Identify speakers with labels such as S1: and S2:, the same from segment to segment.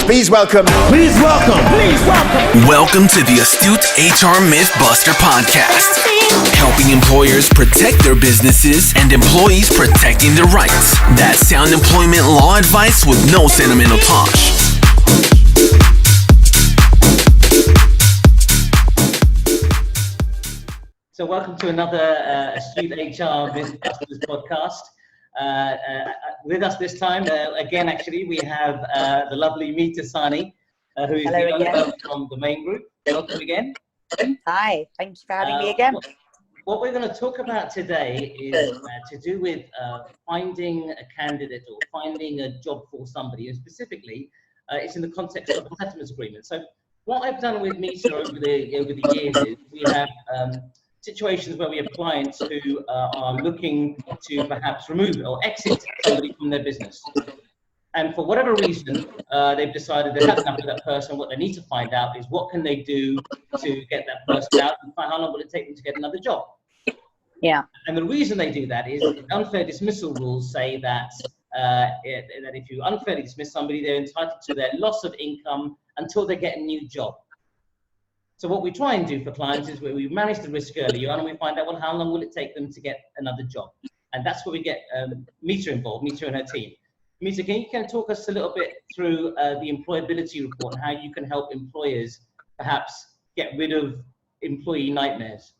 S1: Please welcome.
S2: Welcome to the Astute HR Mythbuster podcast, helping employers protect their businesses and employees protecting their rights. That's sound employment law advice with no sentimental tosh.
S3: So welcome to another Astute HR Mythbusters podcast. With us this time, again, actually, we have the lovely Meeta Sahni, who is the owner from the Maine Group. Welcome again.
S4: Hi, thank you for having me again.
S3: What we're going to talk about today is to do with finding a candidate or finding a job for somebody, and specifically, it's in the context of a settlement agreement. So what I've done with Meeta over the years is we have situations where we have clients who are looking to perhaps remove or exit somebody from their business. And for whatever reason, they've decided they've had enough of that person. What they need to find out is what can they do to get that person out and find how long will it take them to get another job.
S4: Yeah.
S3: And the reason they do that is unfair dismissal rules say that that if you unfairly dismiss somebody, they're entitled to their loss of income until they get a new job. So what we try and do for clients is where we manage the risk early on and we find out, well, how long will it take them to get another job? And that's where we get Meeta involved, Meeta and her team. Meeta, can you kind of talk us a little bit through the employability report and how you can help employers perhaps get rid of employee nightmares?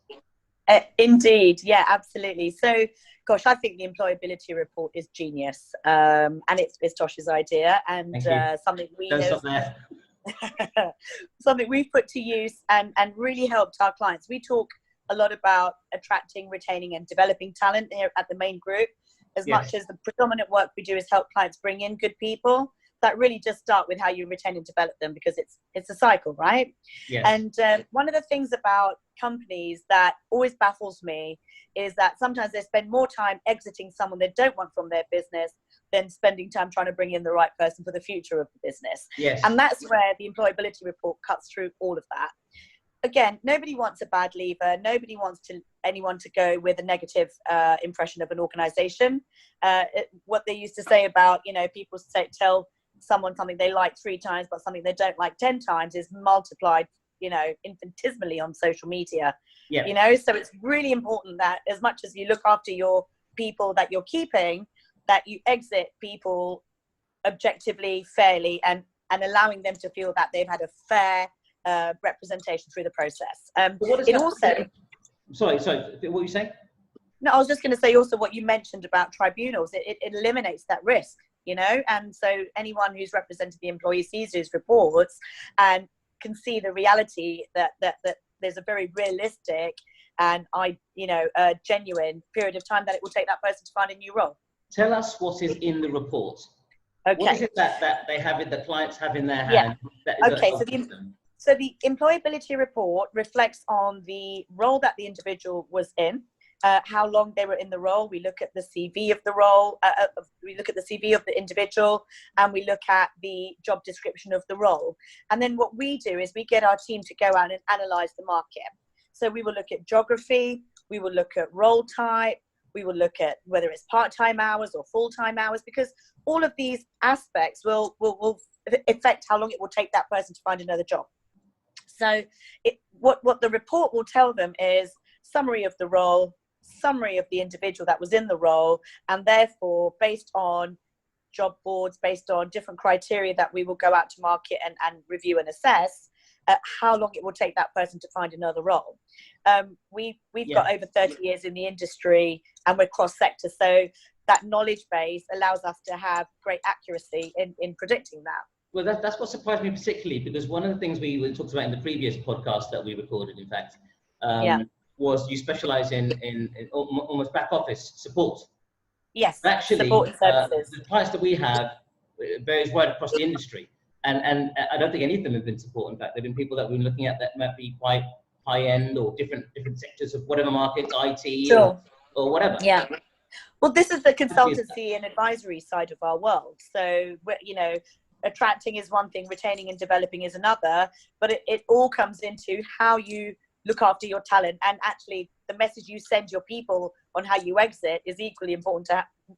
S4: Indeed, yeah, absolutely. So, gosh, I think the employability report is genius, and it's Tosh's idea, and something we something we've put to use and really helped our clients. We talk a lot about attracting, retaining, and developing talent here at the Maine Group. As much as the predominant work we do is help clients bring in good people, that really just start with how you retain and develop them, because it's a cycle, right?
S3: Yes.
S4: And one of the things about companies that always baffles me is that sometimes they spend more time exiting someone they don't want from their business than spending time trying to bring in the right person for the future of the business.
S3: Yes.
S4: And that's where the employability report cuts through all of that. Again, nobody wants a bad leaver. Nobody wants anyone to go with a negative impression of an organization. What they used to say about, people tell someone something they like 3 times, but something they don't like 10 times is multiplied, infinitesimally on social media.
S3: Yeah.
S4: So it's really important that as much as you look after your people that you're keeping, that you exit people objectively, fairly, and allowing them to feel that they've had a fair representation through the process.
S3: Sorry, what were you saying?
S4: No, I was just going to say also what you mentioned about tribunals. It eliminates that risk, and so anyone who's represented the employee sees these reports and can see the reality that there's a very realistic and a genuine period of time that it will take that person to find a new role.
S3: Tell us what is in the report.
S4: Okay.
S3: What is it that they have, the clients have in their hand?
S4: So the employability report reflects on the role that the individual was in, how long they were in the role. We look at the CV of the role, we look at the CV of the individual, and we look at the job description of the role. And then what we do is we get our team to go out and analyze the market. So we will look at geography, we will look at role type, we will look at whether it's part-time hours or full-time hours, because all of these aspects will affect how long it will take that person to find another job. So what the report will tell them is summary of the role, summary of the individual that was in the role, and therefore based on job boards, based on different criteria that we will go out to market and review and assess, how long it will take that person to find another role. We've got over 30 years in the industry and we're cross-sector, so that knowledge base allows us to have great accuracy in predicting that.
S3: Well, that's what surprised me particularly, because one of the things we talked about in the previous podcast that we recorded, in fact, was you specialize in almost back office support.
S4: Yes,
S3: actually,
S4: support and services.
S3: The clients that we have varies right across the industry. And I don't think any of them have been support. In fact, there have been people that we've been looking at that might be quite high end or different sectors of whatever markets, IT or whatever.
S4: Yeah. Well, this is the consultancy and advisory side of our world. So, attracting is one thing, retaining and developing is another, but it all comes into how you look after your talent, and actually the message you send your people on how you exit is equally important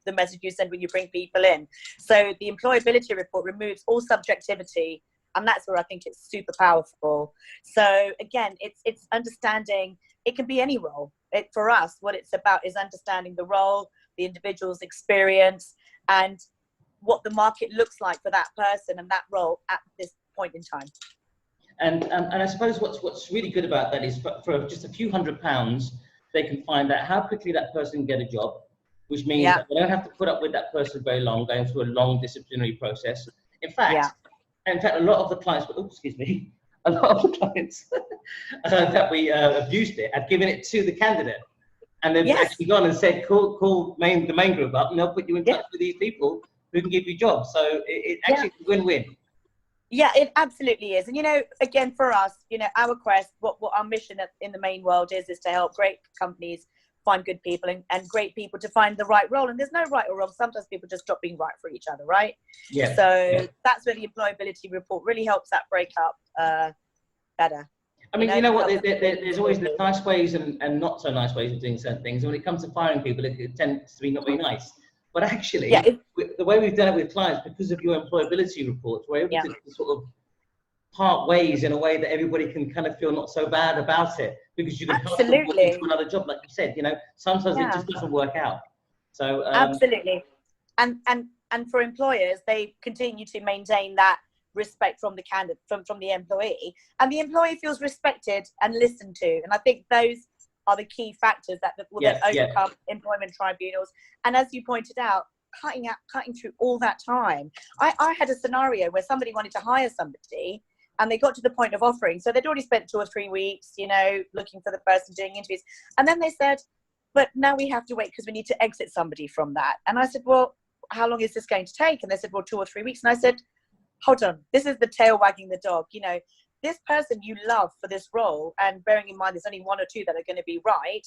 S4: the message you send when you bring people in. So the employability report removes all subjectivity, and that's where I think it's super powerful. So again, it's understanding, it can be any role. For us, what it's about is understanding the role, the individual's experience, and what the market looks like for that person and that role at this point in time.
S3: And I suppose what's really good about that is for just a few £100s, they can find out how quickly that person can get a job, which means that they don't have to put up with that person very long, going through a long disciplinary process. In fact, a lot of the clients, a lot of the clients that we have used it have given it to the candidate, and they've actually gone and said, call the Maine Group up, and they'll put you in touch with these people who can give you jobs. So it actually is a win-win.
S4: Yeah, it absolutely is. And, you know, again, for us, you know, our quest, what our mission in the Maine world is to help great companies find good people and great people to find the right role. And there's no right or wrong. Sometimes people just stop being right for each other, right?
S3: Yeah.
S4: So that's where the employability report really helps that break up better.
S3: I mean, you know what, there's always the nice ways and not so nice ways of doing certain things. And when it comes to firing people, it tends to be not very nice. But actually, the way we've done it with clients, because of your employability reports, we're able to sort of part ways in a way that everybody can kind of feel not so bad about it, because you can help them look into another job, like you said. You know, sometimes it just doesn't work out. So
S4: absolutely, and for employers, they continue to maintain that respect from the candidate, from the employee, and the employee feels respected and listened to. And I think those are the key factors that will then overcome employment tribunals. And as you pointed out, cutting through all that time. I had a scenario where somebody wanted to hire somebody, and they got to the point of offering. So they'd already spent 2 or 3 weeks, you know, looking for the person, doing interviews. And then they said, but now we have to wait because we need to exit somebody from that. And I said, well, how long is this going to take? And they said, well, 2 or 3 weeks. And I said, hold on, this is the tail wagging the dog. You know, this person you love for this role, and bearing in mind there's only 1 or 2 that are going to be right,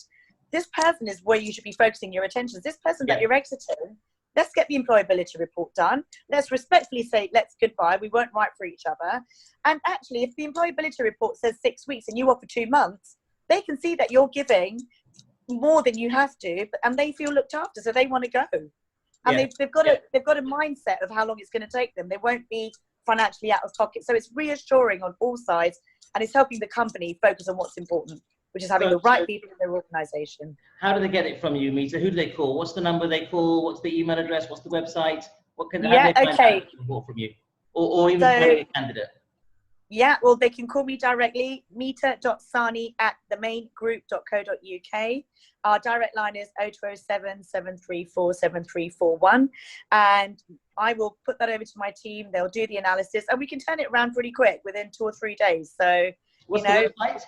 S4: this person is where you should be focusing your attention. This person that you're exiting, let's get the employability report done. Let's respectfully say, let's goodbye. We weren't right for each other. And actually, if the employability report says 6 weeks and you offer 2 months, they can see that you're giving more than you have to, and they feel looked after, so they want to go. And they've got a mindset of how long it's going to take them. They won't be financially out of pocket. So it's reassuring on all sides, and it's helping the company focus on what's important, which is having the right people in their organization.
S3: How do they get it from you, Meeta? Who do they call? What's the number they call? What's the email address? What's the website? How do they find out support from you? Or even find a candidate?
S4: Yeah, well, they can call me directly, meeta.sahni@themainegroup.co.uk. Our direct line is 0207 734 7341. And I will put that over to my team. They'll do the analysis, and we can turn it around pretty quick within 2 or 3 days. So,
S3: what's the website?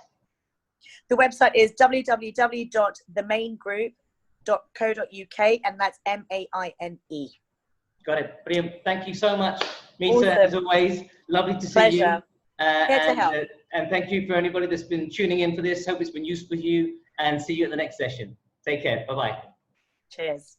S4: The website is www.themaingroup.co.uk, and that's MAINE.
S3: Got it. Brilliant. Thank you so much, Meeta. As always, lovely to see you.
S4: Here to help.
S3: And thank you for anybody that's been tuning in for this. Hope it's been useful for you, and see you at the next session. Take care. Bye-bye.
S4: Cheers.